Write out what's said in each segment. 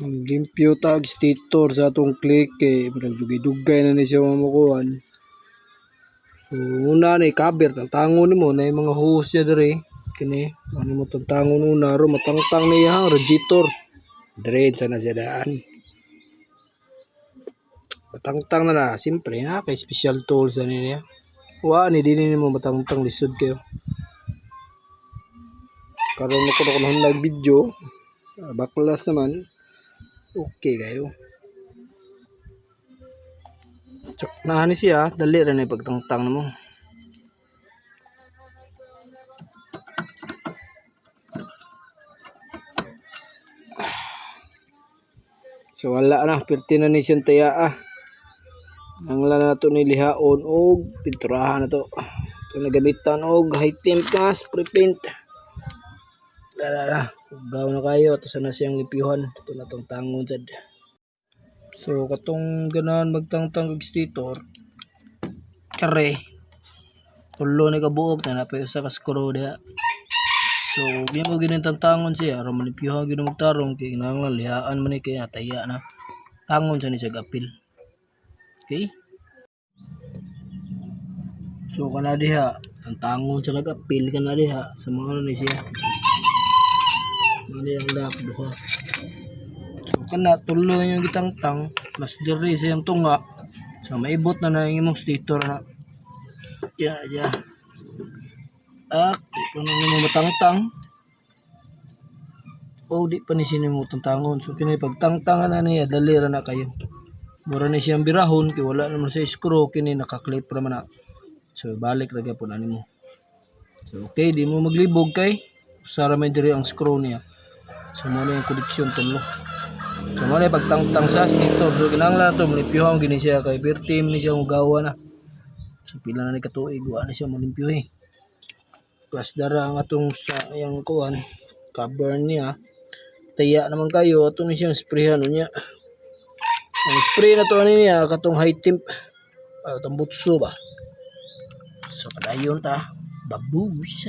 Ang limpyo tag stator sa atong click kay dugay-dugay na ni siya mamukuhan. So una na i-cover tang tangon nimo na yung mga hose niya dire kini ano mo tang tangon una ro matangtang niya ang radiator. Dire sa na siya daan. Matangtang na simpre na kay special tools ani niya. Wa ni dinhi mo matangtang lisod kayo. Karon mo ko nag video baklas naman okay kayo. Chok na ni siya dali ra na pagtangtang mo. So wala na perti na ni siyang taya. Ang lana to ni lihaon og pinturahan na to. Ito nagamitan og high temp na spray paint. Dara gaw na kayo ito sana siyang lipihan. Ito na tong tangon sad. So katong ganahan magtangtang og stator kare tulo ni kabuok na napay usa ka screw diha. So di mo ginintang tangon siya aron malipyuhan gyud magtarong kay kinahanglan lihaan man ni kay taya na tangon sa ni siya gapil. Okay? So kana diha ang tangon sa nagapil kana diha sa mga ni siya. Mali ang dak duha. So kana tulo yung gitangtang mas diri sa yung tunga. So maibot na na yung imong stator na. Ya. Kung mo matangtang o di pa ni sinimutang tangon. So kini pagtangtangan na niya dali ra na kayo. Mura ni siyang birahon kay wala naman sa screw kini naka-clip ra man na. So balik ra gyapon ani mo. So okay di mo maglibog kay usara man diri ang screw niya. So mo na yung connection tulo. So mo na pagtangtang sa stator. So kinahanglan to malipyuhan gini siya kay birtim ni siya ugawa na. So pila na ni katuig wa na siya malimpyo eh. Plus dara ang atong sa yang kuan cover niya. Taya naman kayo ato ni siyang sprayhan niya. Ang spray na to ani niya katong high temp atong butso ba. So kadayon ta babus.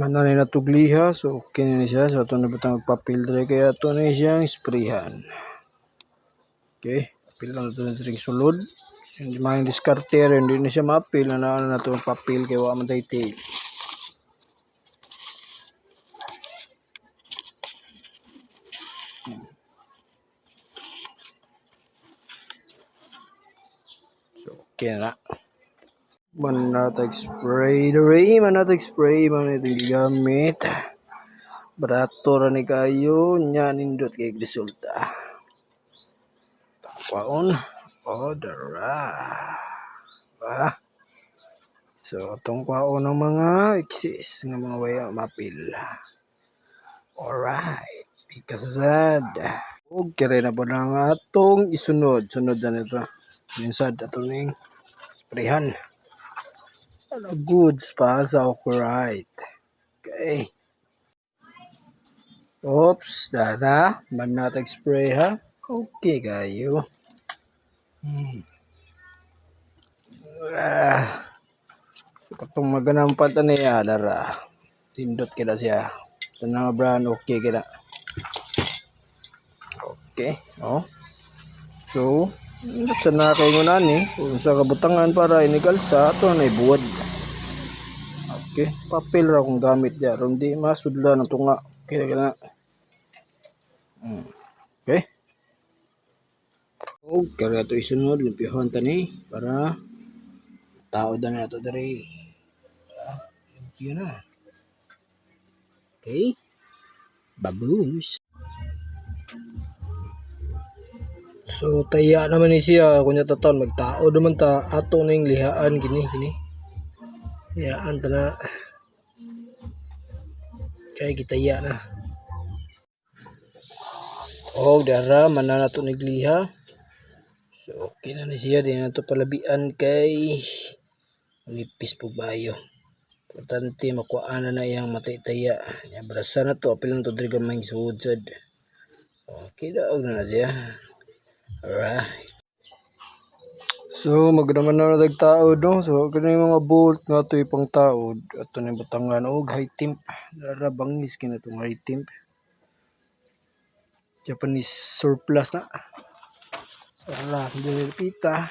Ano na natugliha so okay na siya so ato na butang magpa-filter kaya ato na siyang sprayhan. Okay, pil lang ito na sulod. Hindi maing diskarter, hindi na siya mapil na ito magpa-pil kaya wa man tayo. So okay na. Manatag spray diri, manatag spray man ito gigamit. Barato ra ni kayo nya nindot kay resulta. Kwaon dara. Ba. So tong kwaon ng mga exist ng mga waya mapil. Alright, ikasasad. Og kire na po ng atong isunod. Sunod na nito. Minsad atong ning sprayhan. Goods pa sa right. Okay. Oops, dara. Manatag spray ha. Okay kayo. So katong maganang pata niya dara. Tindot kita siya. Ito na brand okay kita. Okay. Oh. So sa na kay ngunan ni kung sa kabutangan para inigalsa ato na ibuwad. Okay, papel ra kung gamit diya ron di masudla ng tunga. Okay na. Okay. Og kaya ito isunod limpyuhan tani para tao na ito diri. Limpyo na. Okay. Babus. So taya naman ni siya kunya taton magtao naman ta ato na yung lihaan gini. Lihaan ta na. Kaya kitaya na. Og dara man na nato nagliha. So okay na ni siya di na to palabian kay nipis po bayo. Importante makuhaan na iyang matitaya. Ya brasa na to apil na to diri gamay suod sad. Okay, daog na siya. Alright. So, magnaman na nagtaod, no? So, kani mga bolt nga ito pang taod. Ito na yung batangan. High temp. Narabangis kina itong high temp. Japanese surplus na. So, wala. Hindi nilipita.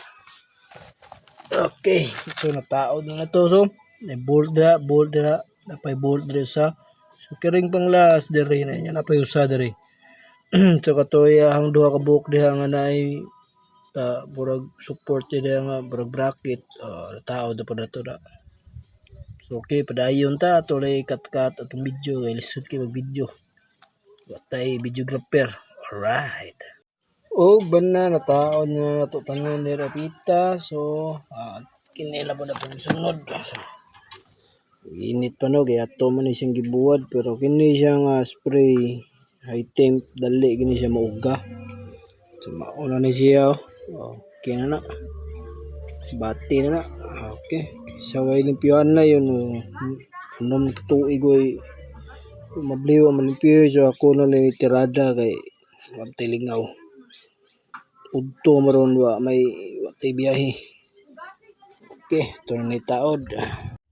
Okay. So, nataod na ito. So, may bolt na. Napay bolt na sa. So, kiring pang last dere na yan. Napay usa dere. So, katoy ang duha ka buhok diha nga na ay burag support diha nga burag bracket. Tao da pa na to na. So, okay. Padayon ta. Tulay kat-kat atong video. Kaya lisod kayo mag-video. Watay videographer. Alright. Bana nataon na nato tanan ni Rapita. So, kinila mo na pong sunod. Init pa no, kaya ato man siyang gibuwad. Pero kini siya nga spray high temp, dali gini siya mauga. So, mauna ni siya. Okay na na. Bati na na. Okay. Sa way limpyuhan na yun. Anong tuig ko mabliw ang malimpyo. So, ako na lang itirada kay tilingaw. Udto maron wa may watay biyahe. Okay, ito na ni taod.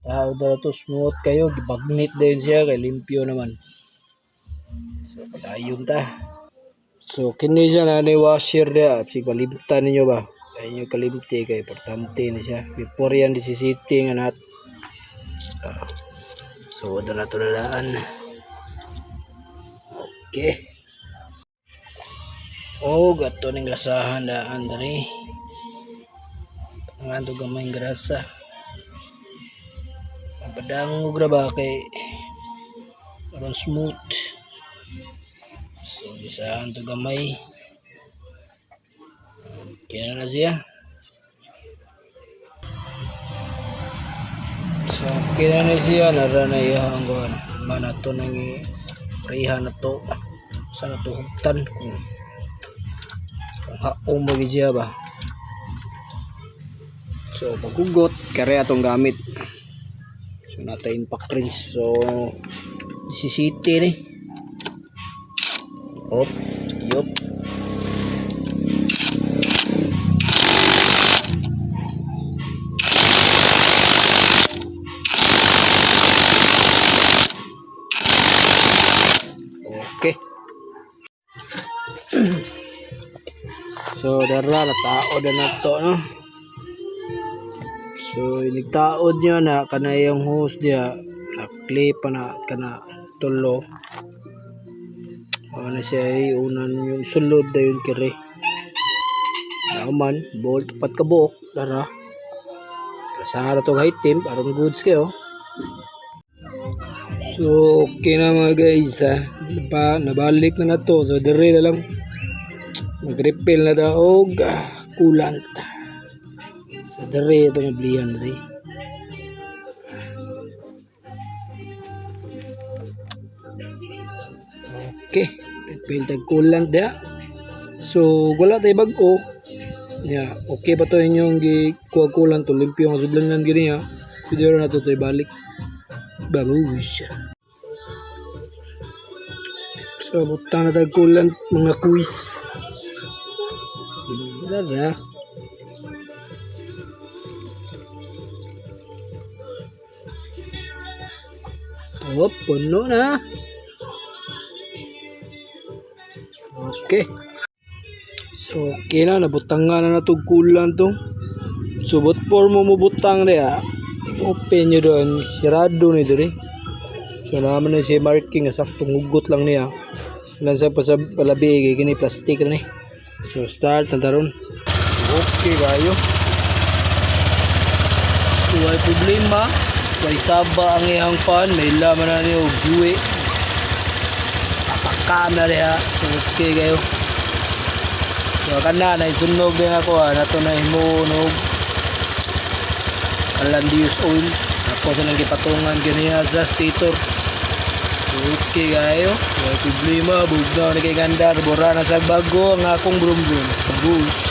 Taod na to smooth kayo, gibagnit din siya kay limpyo naman. So padayon ta. So kini siya na ni washer dia, sig palimtan ninyo ba? Kay inyo kalimti kay importante ni siya. Before yan di sitting anat. So wala na to nalaan. Okay. Gato ning grasahan daan diri. Ang ando gamay grasa. Padang ugra ba kay aron smooth. So isahan to gamay. Kaya na siya. So kaya na siya nara na iyang mana to nang rihan na to. Sana to hugtan kung haong magigya ba. So paghugot kare atong gamit. So nata impact wrench. So sisiti ni. Yup. Okay. So dara nataod na to no. So inigtaod niya na kana yung hose dia nakklip na kana tulo. Ano siya unan yung sulod na yung kiri. Naman bolt pat ka buok dara. Kasara to high temp aron goods kayo. So okay na mga guys nabalik na to. So dire na lang mag-refill na daog coolant. So dire ito nablihan dire. Okay, refill tag coolant dia. So wala tay bag-o. Yeah, okay ba to inyong gikuha coolant to limpyo ang sudlanan gini ha. Video na to tay balik. Bagus. So butang na tag coolant mga quiz. Dara. Puno na. Okay. So, okay na. Nabutangan na itong coolant to. So, but for mo butang na open nyo doon. Sirado na doon So, naman na siya marking. Saktong hugot lang niya. Lang sa palabi. Kini plastic na So, start na taron. Okay, kayo. So, ay problema. May saba ang iyang pan. May laman na niyo. Buwi. Apakam na rin So, okay kayo. So, kana na isunog din ako nato na himunog. Alandius oil. Ako sa nang gipatungan kaniya sa stator. So, okay kayo. May problema. Bugnaw na kay ganda. Bura na sa bago ang akong brum-brum. Bagus.